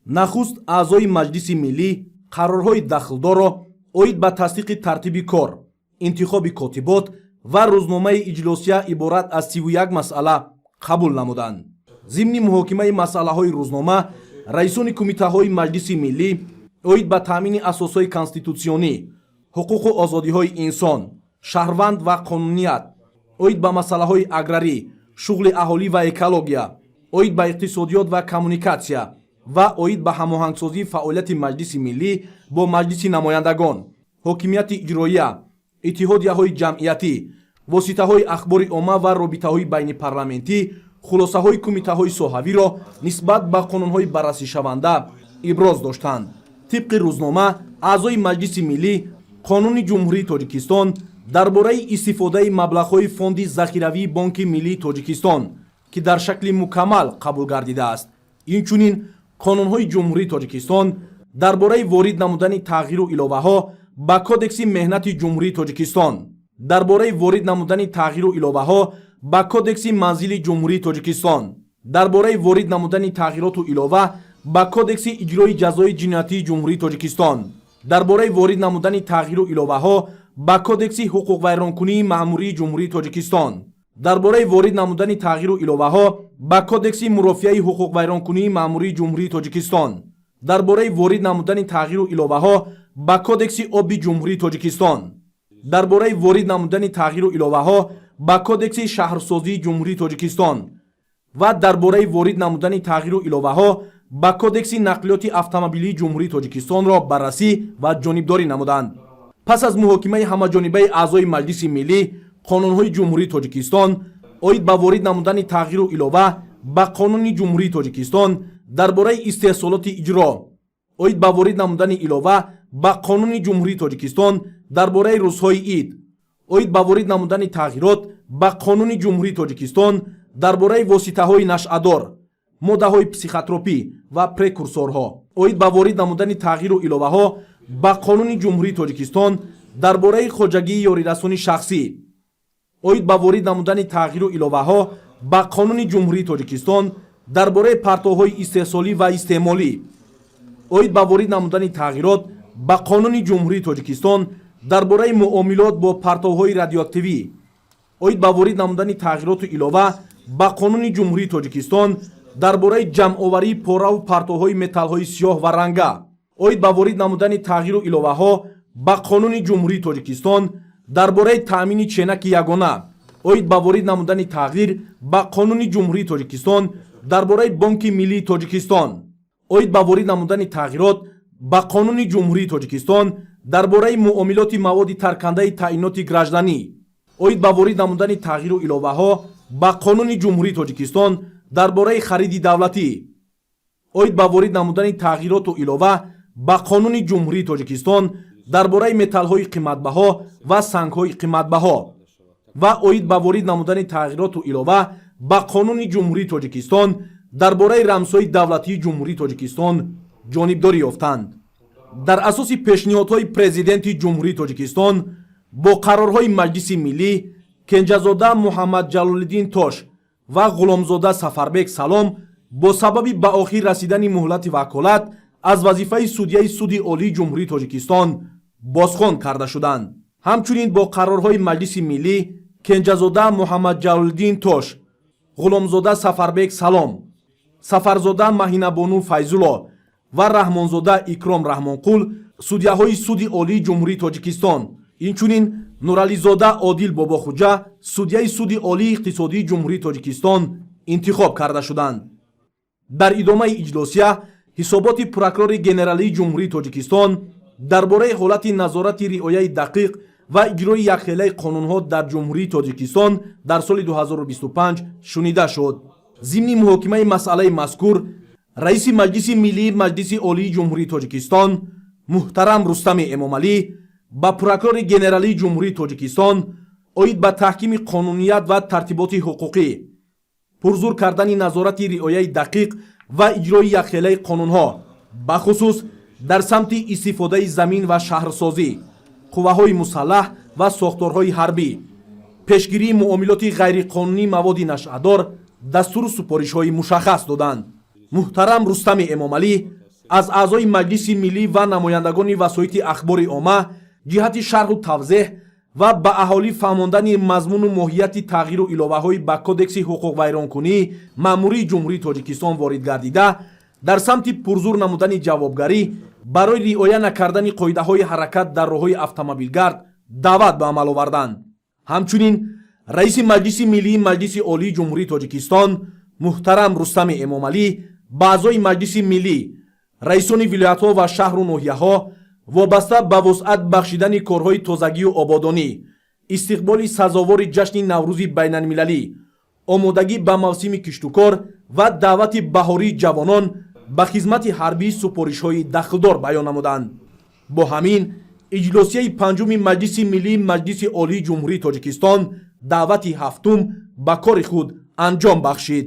нахуст аъзои маҷлиси миллӣ қарорҳои дахлдорро оид ба тасдиқи тартиби кор, интихоби котибот ва рӯзномаи иҷлосия иборат аз 31 масъала қабул намуданд. зимни муҳокимаи масъалаҳои рӯзнома раисони кумитаҳои маҷлиси миллӣ оид ба таъмини асосҳои конститутсионӣ, ҳуқуқу озодиҳои инсон, шаҳрванд ва қонуният, оид ба масъалаҳои аграрӣ, шуғли аҳолӣ ва экология, оид ба иқтисодиёт ва коммуникатсия ва оид ба ҳамоҳангсозии фаъолияти маҷлиси миллӣ бо маҷлиси намояндагон, ҳокимияти иҷроия, иттиҳодияҳои ҷамъиятӣ, воситаҳои ахбори омма ва робитаҳои байнипарламентӣ хулосаҳои кумитаҳои соҳавиро нисбат ба қонунҳои баррасишаванда иброз доштанд. тибқи рӯзнома аъзои маҷлиси миллӣ қонуни ҷумҳурии тоҷикистон дар бораи истифодаи маблағҳои фонди захиравии бонки миллии тоҷикистон ки дар шакли мукаммал қабул гардидааст, инчунин қонунҳои ҷумҳурии тоҷикистон дар бораи ворид намудани тағйиру иловаҳо ба кодекси меҳнати ҷумҳурии тоҷикистон, дар бораи ворид намудани тағйиру иловаҳо ба кодекси манзили ҷумҳурии тоҷикистон, дар бораи ворид намудани тағйироту илова ба кодекси иҷрои ҷазои ҷиноятии ҷумҳурии тоҷикистон, дар бораи ворид намудани тағйиру иловаҳо ба кодекси ҳуқуқвайронкунии маъмурии ҷумҳурии тоҷикистон, дар бораи ворид намудани тағйиру иловаҳо ба кодекси мурофиаи ҳуқуқвайронкунии маъмурии ҷумҳурии тоҷикистон, дар бораи ворид намудани тағйиру иловаҳо ба кодекси оби ҷумҳурии тоҷикистон, дар бораи ворид намудани тағйиру иловаҳо ба кодекси шаҳрсозии ҷумҳурии тоҷикистон ва дар бораи ворид намудани тағйиру иловаҳо ба кодекси нақлиёти автомобилии ҷумҳурии тоҷикистонро баррасӣ ва ҷонибдорӣ намуданд. пас аз муҳокимаи ҳамаҷонибаи аъзои маҷлиси миллӣ қонунҳои ҷумҳурии тоҷикистон оид ба ворид намудани тағйиру илова ба қонуни ҷумҳурии тоҷикистон дар бораи истеҳсолоти иҷро, оид ба ворид намудани илова ба қонуни ҷумҳурии тоҷикистон дар бораи рӯзҳои ид, оид ба ворид намудани тағйирот ба қонуни ҷумҳурии тоҷикистон дар бораи воситаҳои нашъадор, моддаҳои психотропӣ ва прекурсорҳо, оид ба ворид намудани тағйиру иловаҳо ба қонуни ҷумҳурии тоҷикистон дар бораи хоҷагии ёрирасони шахсӣ, оид ба ворид намудани тағйиру иловаҳо ба қонуни ҷумҳурии тоҷикистон дар бораи партовҳои истеҳсолӣ ва истеъмолӣ, оид ба ворид намудани тағйирот ба қонуни ҷумҳурии тоҷикистон дар бораи муомилот бо партовҳои радиоактивӣ, оид ба ворид намудани тағйироту илова ба қонуни ҷумҳурии тоҷикистон дар бораи ҷамъоварии пораву партовҳои металлҳои сиёҳ ва ранга, оид ба ворид намудани тағйиру иловаҳо ба қонуни ҷумҳурии тоҷикистон дар бораи таъмини ченаки ягона, оид ба ворид намудани тағйир ба қонуни ҷумҳурии тоҷикистон дар бораи бонки миллии тоҷикистон, оид ба ворид намудани тағйирот ба қонуни ҷумҳурии тоҷикистон дар бораи муомилоти маводи таркандаи таъиноти гражданӣ, оид ба ворид намудани тағйиру иловаҳо ба қонуни ҷумҳурии тоҷикистон дар бораи хариди давлатӣ, оид ба ворид намудани тағйироту илова ба қонуни ҷумҳурии тоҷикистон дар бораи металлҳои қиматбаҳо ва сангҳои қиматбаҳо ва оид ба ворид намудани тағйироту илова ба қонуни ҷумҳурии тоҷикистон дар бораи рамзҳои давлатии ҷумҳурии тоҷикистон ҷонибдорӣ ёфтанд. дар асоси пешниҳодҳои президенти ҷумҳурии тоҷикистон бо қарорҳои маҷлиси миллӣ кенҷазода муҳаммад ҷалолиддин тош ва ғуломзода сафарбек салом бо сабаби ба охир расидани муҳлати ваколат аз вазифаи судяи суди олии ҷумҳурии тоҷикистон бозхон карда шуданд. ҳамчунин бо қарорҳои маҷлиси миллӣ кенҷазода муҳаммад ҷалолиддин тош, ғуломзода сафарбек салом, сафарзода маҳинабону файзулло ва раҳмонзода икром раҳмонқул судяҳои суди олии ҷумҳурии тоҷикистон, инчунин нурализода одил бобохуҷа судяи суди олии иқтисодии ҷумҳурии тоҷикистон интихоб карда шуданд. дар идомаи иҷлосия ҳисоботи прокурори генералии ҷумҳурии тоҷикистон дар бораи ҳолати назорати риояи дақиқ ва иҷрои якхелаи қонунҳо дар ҷумҳурии тоҷикистон дар соли 2025 шунида шуд. зимни муҳокимаи масъалаи мазкур раиси маҷлиси миллии маҷлиси олии ҷумҳурии тоҷикистон муҳтарам Рустами Эмомалӣ ба прокурори генералии ҷумҳурии тоҷикистон оид ба таҳкими қонуният ва тартиботи ҳуқуқӣ, пурзур кардани назорати риояи дақиқ ва иҷрои якхелаи қонунҳо бахусус дар самти истифодаи замин ва шаҳрсозӣ, қувваҳои мусаллаҳ ва сохторҳои ҳарбӣ, пешгирии муомилоти ғайриқонунии маводи нашъадор дастуру супоришҳои мушаххас доданд. муҳтарам Рустами Эмомалӣ аз аъзои маҷлиси миллӣ ва намояндагони васоити ахбори омма ҷиҳати шарҳу тавзеҳ ва ба аҳолӣ фаҳмондани мазмуну моҳияти тағйиру иловаҳои ба кодекси ҳуқуқвайронкунии маъмурии ҷумҳурии тоҷикистон ворид гардида дар самти пурзур намудани ҷавобгарӣ барои риоя накардани қоидаҳои ҳаракат дар роҳҳои автомобилгард даъват ба амал оварданд. ҳамчунин раиси маҷлиси миллии маҷлиси олии ҷумҳурии тоҷикистон муҳтарам Рустами Эмомалӣ ба аъзои маҷлиси миллӣ, раисони вилоятҳо ва шаҳру ноҳияҳо вобаста ба вусъат бахшидани корҳои тозагию ободонӣ, истиқболи сазовори ҷашни Наврӯзи байналмилалӣ, омодагӣ ба мавсими киштукор ва даъвати баҳории ҷавонон ба хизмати ҳарбӣ супоришҳои дахлдор баён намуданд. бо ҳамин иҷлосияи панҷуми маҷлиси миллии маҷлиси олии ҷумҳурии тоҷикистон даъвати ҳафтум ба кори худ анҷом бахшид.